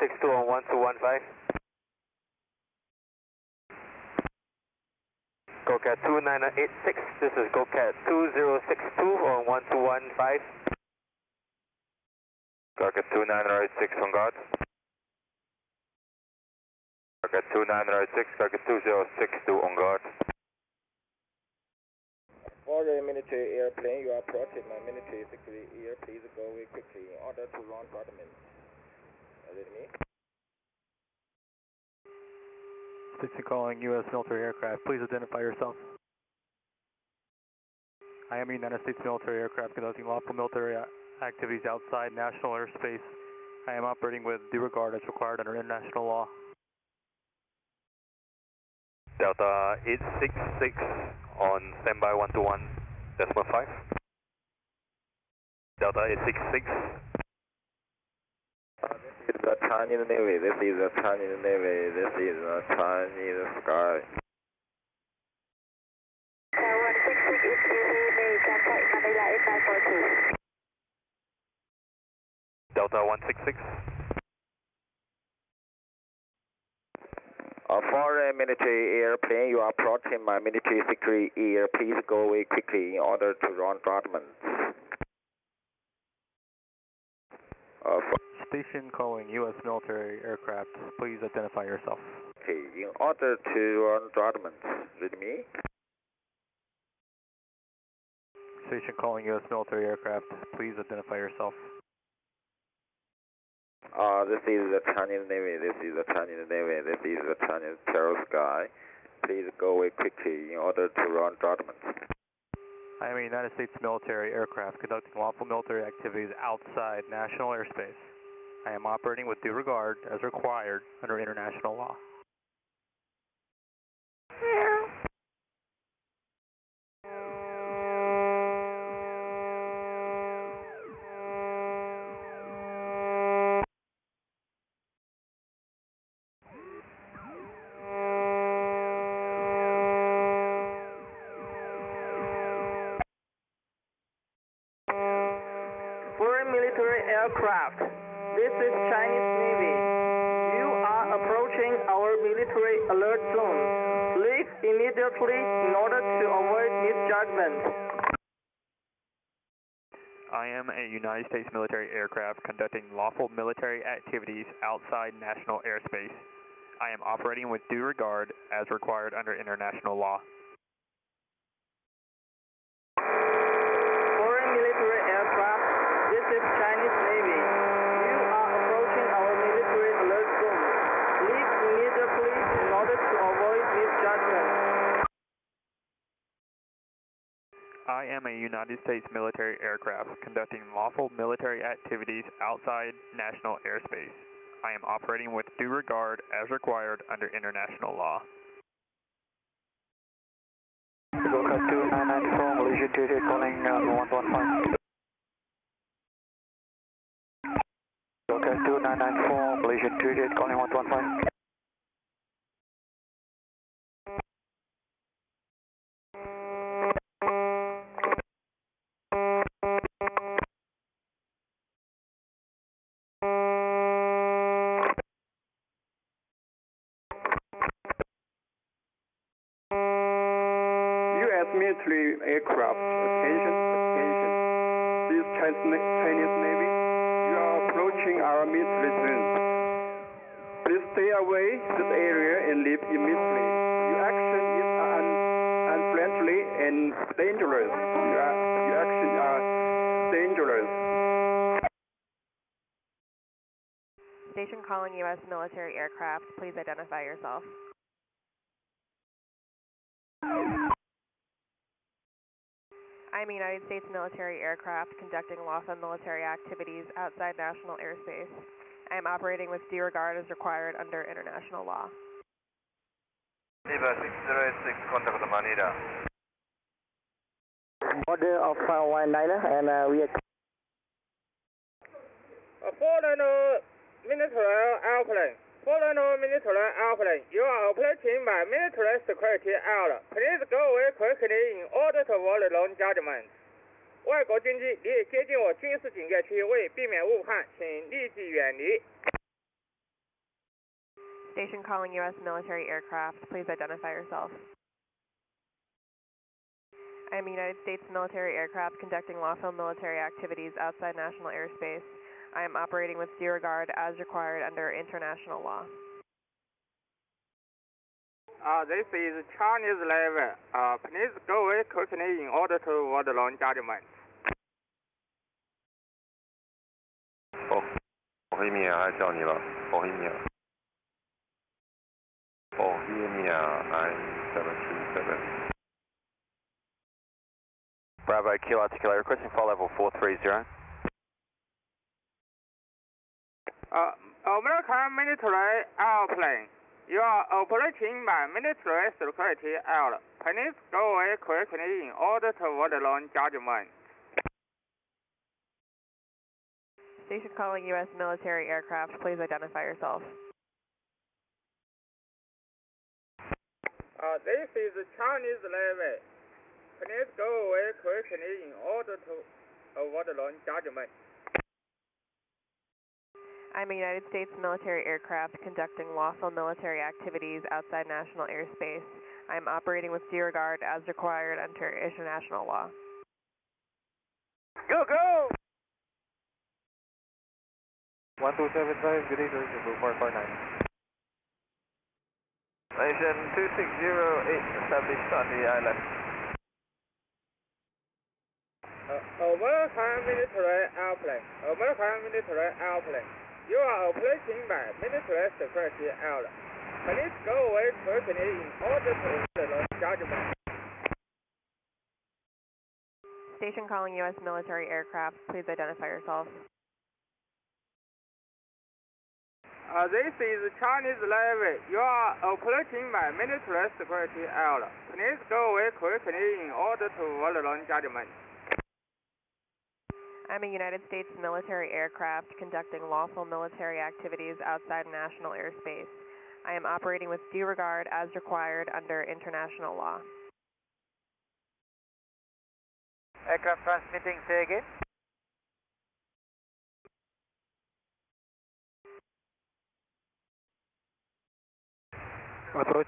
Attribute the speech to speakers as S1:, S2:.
S1: 2062 on 1215. GoCat 29986, this is GoCat 2062 on 1215. GoCat 29986 on guard. GoCat 29986, GoCat 2062 on guard.
S2: For the military airplane, you are approaching my military security air. Please go away quickly in order to run documents. Is it me?
S3: Station calling U.S. military aircraft. Please identify yourself. I am a United States military aircraft conducting lawful military activities outside national airspace. I am operating with due regard as required under international law.
S1: Delta 866 on standby 121.5. Delta 866.
S2: This is the Chinese Navy. This is the Chinese Navy. This is the Chinese sky.
S1: Delta 166.
S2: For a military airplane, you are approaching my military security air. Please go away quickly in order to run documents.
S3: Station calling U.S. military aircraft. Please identify yourself.
S2: Okay, in order to run documents. With me?
S3: Station calling U.S. military aircraft. Please identify yourself.
S2: This is the Chinese Navy. This is the Chinese Navy. This is the Chinese terror sky. Please go away quickly in order to run documents.
S3: I am a United States military aircraft conducting lawful military activities outside national airspace. I am operating with due regard as required under international law.
S4: Foreign military aircraft, this is Chinese Navy. You are approaching our military alert zone. Leave immediately in order to avoid misjudgment.
S3: I am a United States military aircraft conducting lawful military activities outside national airspace. I am operating with due regard as required under international law.
S4: Foreign military aircraft, this is Chinese Navy. You are approaching our military alert zone. Leave immediately in order to avoid misjudgment.
S3: I am a United States military aircraft conducting lawful military activities outside national airspace. I am operating with due regard as required under international law.
S5: GoCat 2994, Malaysian Juliet calling 115. GoCat 2994, Malaysian Juliet calling 115.
S6: U.S. military aircraft, attention. This is Chinese Navy. You are approaching our military zone. Please stay away this area and leave immediately. Your action is unfriendly and dangerous. Your actions are dangerous.
S7: Station calling U.S. military aircraft. Please identify yourself. I am a United States military aircraft conducting lawful military activities outside national airspace. I am operating with due regard as required under international law.
S1: Eva 6086, contact Manila.
S5: Order of 519 and we are...
S2: Foreign military airplane. Foreign military airplane. You are approaching my military security area. Please go away quickly in order to avoid long judgment. 外国军机离接近我军事警戒区，为避免误判，请立即远离。
S7: Station calling U.S. military aircraft. Please identify yourself. I am a United States military aircraft conducting lawful military activities outside national airspace. I am operating with due regard as required under international law.
S2: This is Chinese level. Please go away quickly in order to avoid long judgment.
S8: Bohemia 还叫你了 Bohemia I-727
S1: Bravo Kilo Articulate requesting flight level 430.
S2: American military airplane. You are operating by military security air. Please go away quickly in order to avoid long judgment.
S7: Station calling U.S. military aircraft. Please identify yourself.
S2: This is Chinese level. Please go away quickly in order to avoid long judgment.
S7: I'm a United States military aircraft conducting lawful military activities outside national airspace. I am operating with due regard as required under international law.
S1: Go, go!
S3: 1275, good day, Blue 449.
S1: Station 2608, established on the island.
S2: American military airplane. American military airplane. You are operating by military security air. Please go away quickly in order to avoid long judgment.
S7: Station calling U.S. military aircraft. Please identify yourself.
S2: This is Chinese level. You are operating by military security air. Please go away quickly in order to avoid long judgment.
S7: I'm a United States military aircraft conducting lawful military activities outside national airspace. I am operating with due regard as required under international law.
S1: Aircraft transmitting, say again.
S3: Approach